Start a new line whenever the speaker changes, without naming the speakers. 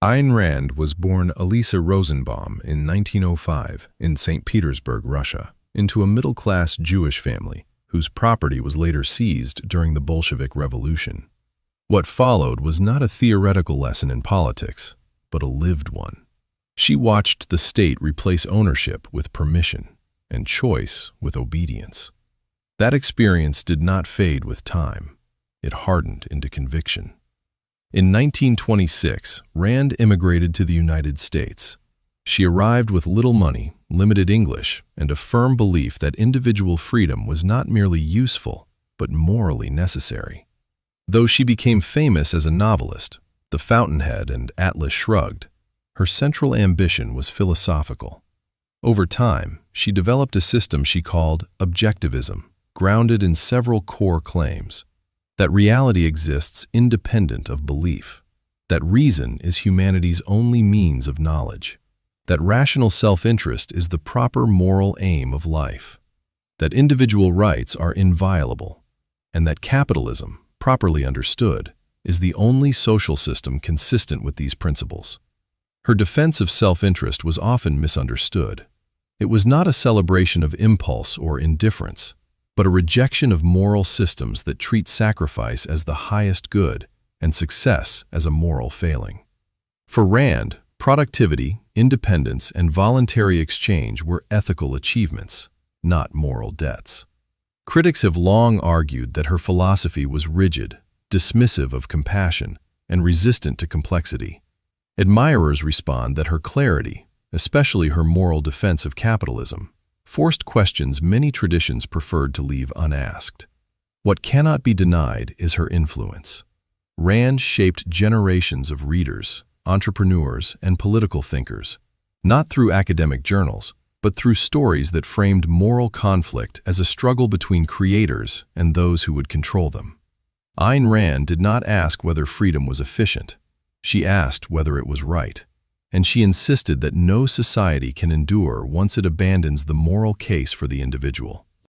Ayn Rand was born Elisa Rosenbaum in 1905 in St. Petersburg, Russia, into a middle-class Jewish family whose property was later seized during the Bolshevik Revolution. What followed was not a theoretical lesson in politics, but a lived one. She watched the state replace ownership with permission and choice with obedience. That experience did not fade with time. It hardened into conviction. In 1926, Rand immigrated to the United States. She arrived with little money, limited English, and a firm belief that individual freedom was not merely useful, but morally necessary. Though she became famous as a novelist, The Fountainhead and Atlas Shrugged, her central ambition was philosophical. Over time, she developed a system she called Objectivism, grounded in several core claims: that reality exists independent of belief, that reason is humanity's only means of knowledge, that rational self-interest is the proper moral aim of life, that individual rights are inviolable, and that capitalism, properly understood, is the only social system consistent with these principles. Her defense of self-interest was often misunderstood. It was not a celebration of impulse or indifference, but a rejection of moral systems that treat sacrifice as the highest good and success as a moral failing. For Rand, productivity, independence, and voluntary exchange were ethical achievements, not moral debts. Critics have long argued that her philosophy was rigid, dismissive of compassion, and resistant to complexity. Admirers respond that her clarity, especially her moral defense of capitalism, forced questions many traditions preferred to leave unasked. What cannot be denied is her influence. Rand shaped generations of readers, entrepreneurs, and political thinkers, not through academic journals, but through stories that framed moral conflict as a struggle between creators and those who would control them. Ayn Rand did not ask whether freedom was efficient. She asked whether it was right. And she insisted that no society can endure once it abandons the moral case for the individual.